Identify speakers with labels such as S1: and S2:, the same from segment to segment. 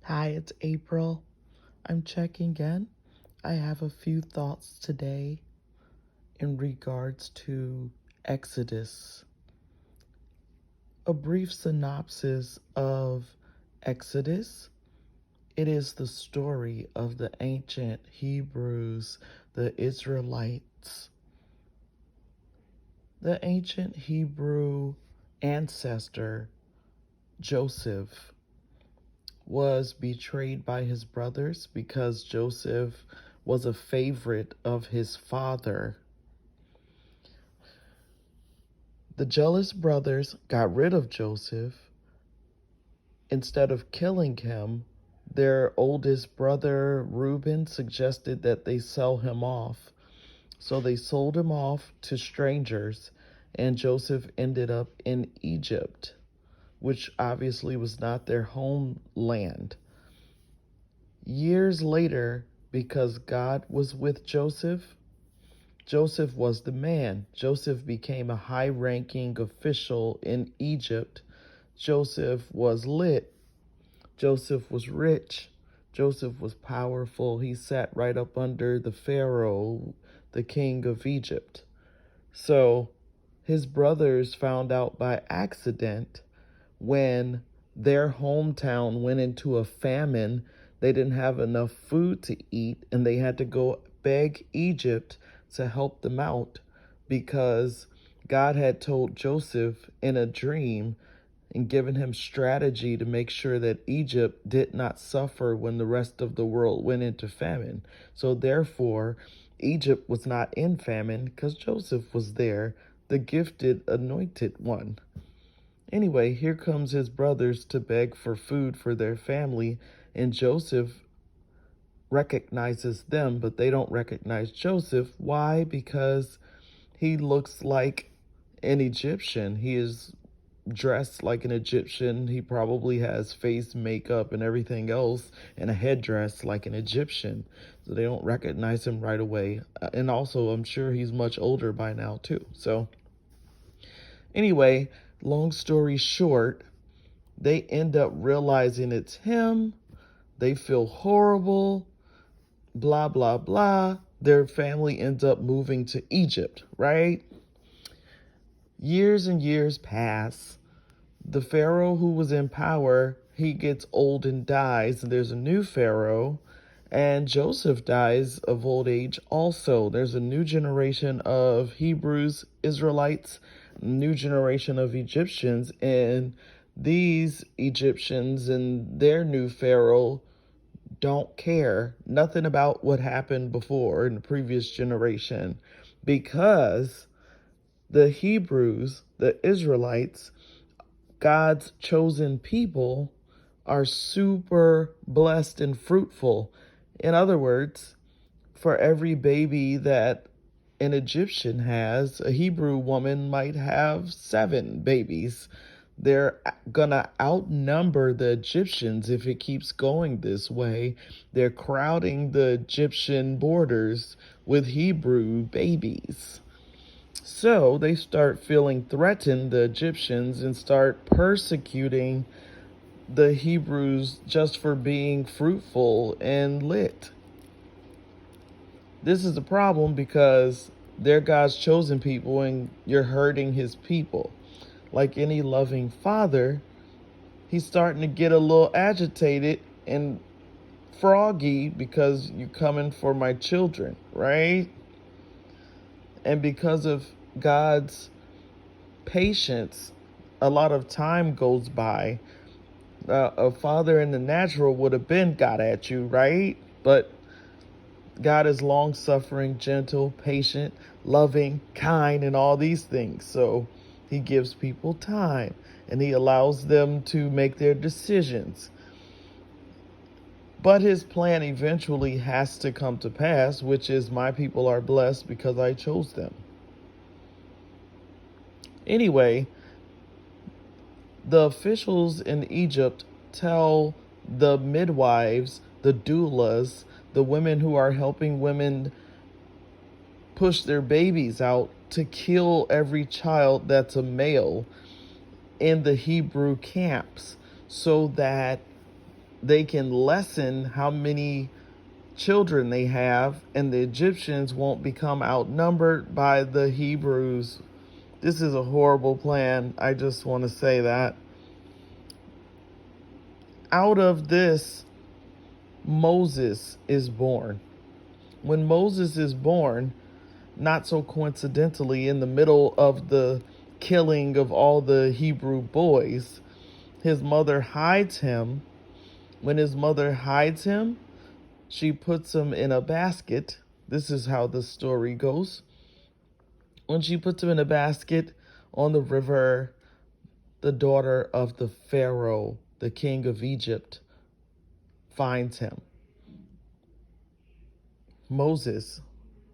S1: Hi, it's April. I'm checking in. I have a few thoughts today in regards to Exodus. A brief synopsis of Exodus. It is the story of the ancient Hebrews, the Israelites. The ancient Hebrew ancestor, Joseph, was betrayed by his brothers because Joseph was a favorite of his father. The jealous brothers got rid of Joseph. Instead of killing him, their oldest brother, Reuben, suggested that they sell him off. So they sold him off to strangers, and Joseph ended up in Egypt, which obviously was not their homeland. Years later, because God was with Joseph, Joseph was the man. Joseph became a high-ranking official in Egypt. Joseph was lit. Joseph was rich. Joseph was powerful. He sat right up under the Pharaoh, the king of Egypt. So his brothers found out by accident when their hometown went into a famine. They didn't have enough food to eat, and they had to go beg Egypt to help them out because God had told Joseph in a dream and given him strategy to make sure that Egypt did not suffer when the rest of the world went into famine. So therefore, Egypt was not in famine because Joseph was there, the gifted, anointed one. Anyway, here comes his brothers to beg for food for their family, and Joseph recognizes them, but they don't recognize Joseph. Why? Because he looks like an Egyptian. He is dressed like an Egyptian. He probably has face makeup and everything else and a headdress like an Egyptian. So they don't recognize him right away. And also, I'm sure he's much older by now, too. So anyway, long story short, they end up realizing it's him. They feel horrible, blah, blah, blah. Their family ends up moving to Egypt, right? Years and years pass. The Pharaoh who was in power, he gets old and dies. There's a new Pharaoh, and Joseph dies of old age also. There's a new generation of Hebrews, Israelites, new generation of Egyptians, and these Egyptians and their new Pharaoh don't care nothing about what happened before in the previous generation because the Hebrews, the Israelites, God's chosen people, are super blessed and fruitful. In other words, for every baby that an Egyptian has, a Hebrew woman might have 7 babies. They're gonna outnumber the Egyptians if it keeps going this way. They're crowding the Egyptian borders with Hebrew babies. So they start feeling threatened, the Egyptians, and start persecuting the Hebrews just for being fruitful and lit. This is a problem because they're God's chosen people and you're hurting his people. Like any loving father, he's starting to get a little agitated and froggy because you're coming for my children, right? And because of God's patience, a lot of time goes by. A father in the natural would have been got at you, right? But God is long suffering, gentle, patient, loving, kind, and all these things. So he gives people time and he allows them to make their decisions. But his plan eventually has to come to pass, which is my people are blessed because I chose them. Anyway, the officials in Egypt tell the midwives, the doulas, the women who are helping women push their babies out to kill every child that's a male in the Hebrew camps so that they can lessen how many children they have, and the Egyptians won't become outnumbered by the Hebrews. This is a horrible plan. I just want to say that. Out of this, Moses is born. When Moses is born, not so coincidentally, in the middle of the killing of all the Hebrew boys, his mother hides him. When his mother hides him, she puts him in a basket. This is how the story goes. When she puts him in a basket on the river, the daughter of the Pharaoh, the king of Egypt, finds him. Moses,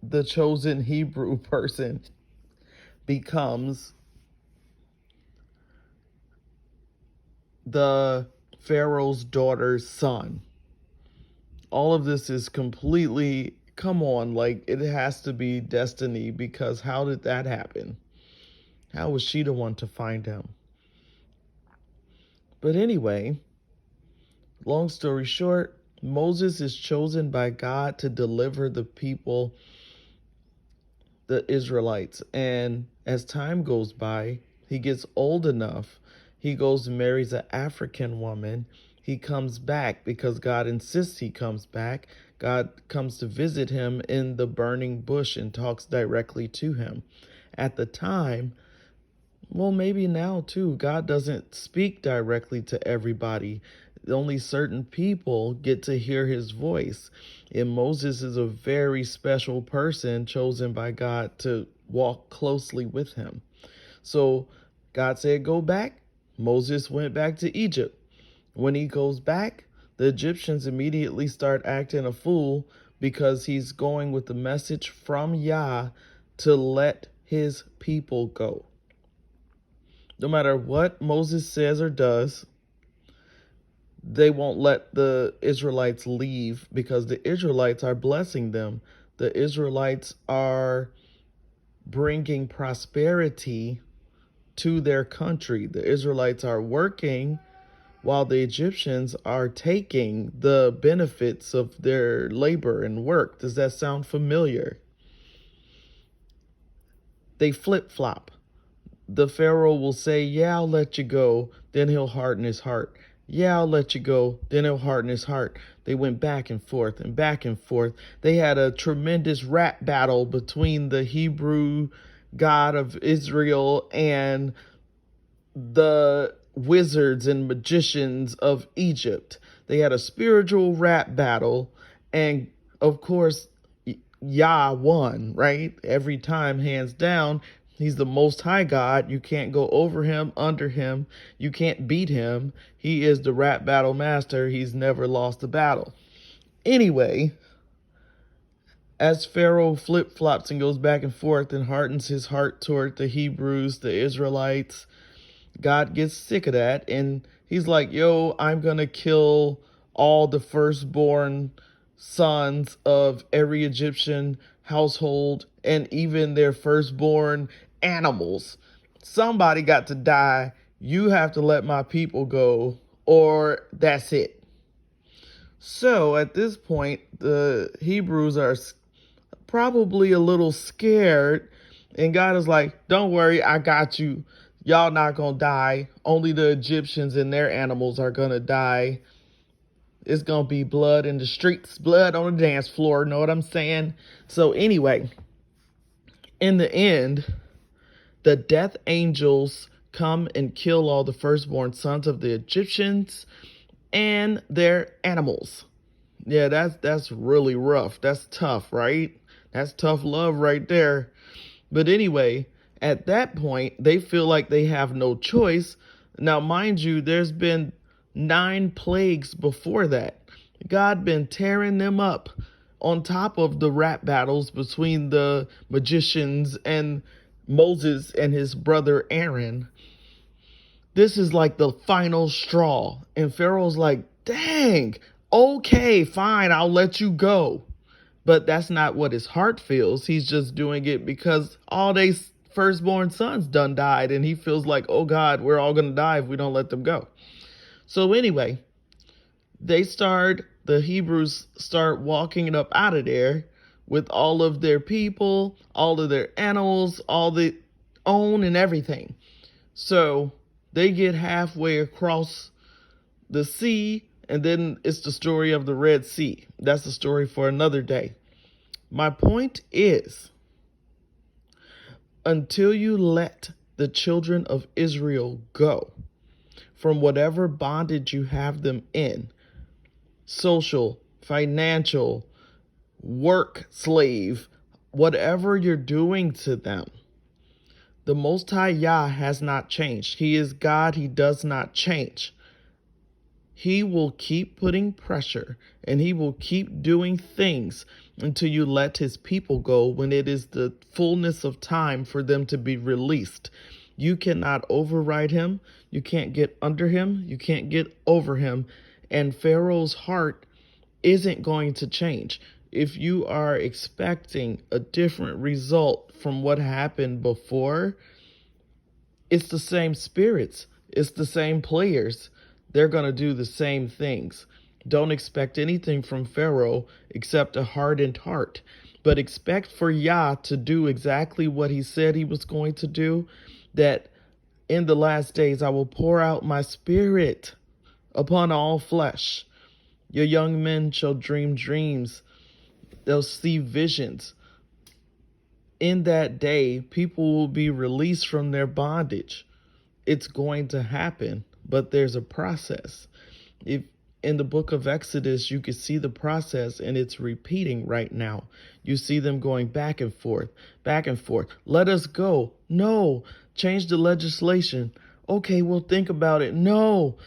S1: the chosen Hebrew person, becomes the Pharaoh's daughter's son. All of this is completely, come on, like it has to be destiny, because how did that happen? How was she the one to find him? But anyway, long story short, Moses is chosen by God to deliver the people, the Israelites. And as time goes by, he gets old enough. He goes and marries an African woman. He comes back because God insists he comes back. God comes to visit him in the burning bush and talks directly to him. At the time, well, maybe now too, God doesn't speak directly to everybody. Only certain people get to hear his voice. And Moses is a very special person chosen by God to walk closely with him. So God said, go back. Moses went back to Egypt. When he goes back, the Egyptians immediately start acting a fool because he's going with the message from Yah to let his people go. No matter what Moses says or does, they won't let the Israelites leave because the Israelites are blessing them. The Israelites are bringing prosperity to their country. The Israelites are working while the Egyptians are taking the benefits of their labor and work. Does that sound familiar? They flip-flop. The Pharaoh will say, yeah, I'll let you go. Then he'll harden his heart. Yeah, I'll let you go. Then he'll harden his heart. They went back and forth and back and forth. They had a tremendous rap battle between the Hebrew God of Israel and the wizards and magicians of Egypt. They had a spiritual rap battle. And of course, Yah won, right? Every time, hands down. He's the most high God. You can't go over him, under him. You can't beat him. He is the rap battle master. He's never lost a battle. Anyway, as Pharaoh flip-flops and goes back and forth and hardens his heart toward the Hebrews, the Israelites, God gets sick of that. And he's like, yo, I'm going to kill all the firstborn sons of every Egyptian household and even their firstborn animals. Somebody got to die. You have to let my people go, or that's it. So at this point, the Hebrews are probably a little scared, and God is like, don't worry, I got you. Y'all not gonna die. Only the Egyptians and their animals are gonna die. It's gonna be blood in the streets, blood on the dance floor, know what I'm saying? So anyway, in the end, the death angels come and kill all the firstborn sons of the Egyptians and their animals. Yeah, that's really rough. That's tough, right? That's tough love right there. But anyway, at that point, they feel like they have no choice. Now, mind you, there's been 9 plagues before that. God been tearing them up on top of the rap battles between the magicians and Moses and his brother Aaron. This is like the final straw. And Pharaoh's like, dang, okay, fine, I'll let you go. But that's not what his heart feels. He's just doing it because all they firstborn sons done died. And he feels like, oh God, we're all going to die if we don't let them go. So anyway, The Hebrews start walking up out of there with all of their people, all of their animals, all the own and everything. So they get halfway across the sea, and then it's the story of the Red Sea. That's a story for another day. My point is, until you let the children of Israel go from whatever bondage you have them in, social, financial, work slave, whatever you're doing to them, the Most High Yah has not changed. He is God. He does not change. He will keep putting pressure, and he will keep doing things until you let his people go when it is the fullness of time for them to be released. You cannot override him. You can't get under him. You can't get over him. And Pharaoh's heart isn't going to change. If you are expecting a different result from what happened before, it's the same spirits. It's the same players. They're going to do the same things. Don't expect anything from Pharaoh except a hardened heart. But expect for Yah to do exactly what he said he was going to do, that in the last days I will pour out my spirit upon all flesh. Your young men shall dream dreams. They'll see visions. In that day, people will be released from their bondage. It's going to happen, but there's a process. If in the book of Exodus, you can see the process, and it's repeating right now. You see them going back and forth, back and forth. Let us go. No. Change the legislation. Okay, we'll think about it. No.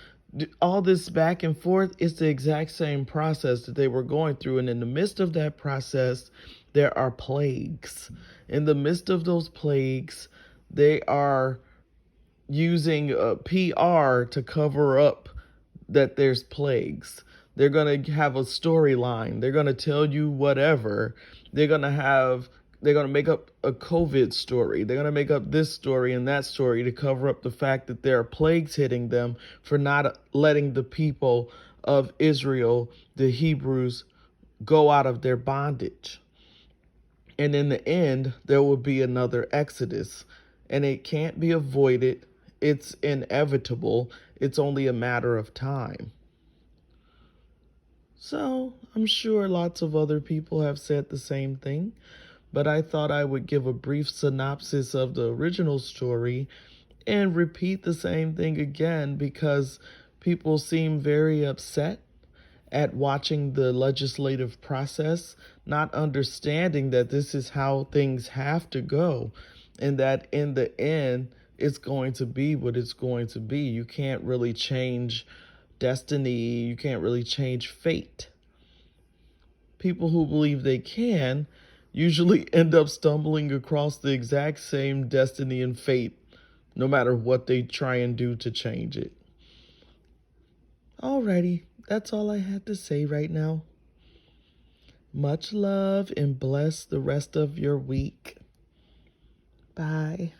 S1: All this back and forth is the exact same process that they were going through. And in the midst of that process, there are plagues. In the midst of those plagues, they are using PR to cover up that there's plagues. They're going to have a storyline. They're going to tell you whatever. They're going to make up a COVID story. They're going to make up this story and that story to cover up the fact that there are plagues hitting them for not letting the people of Israel, the Hebrews, go out of their bondage. And in the end, there will be another Exodus. And it can't be avoided. It's inevitable. It's only a matter of time. So I'm sure lots of other people have said the same thing, but I thought I would give a brief synopsis of the original story and repeat the same thing again, because people seem very upset at watching the legislative process, not understanding that this is how things have to go, and that in the end, it's going to be what it's going to be. You can't really change destiny. You can't really change fate. People who believe they can usually end up stumbling across the exact same destiny and fate, no matter what they try and do to change it. Alrighty, that's all I had to say right now. Much love and bless the rest of your week. Bye.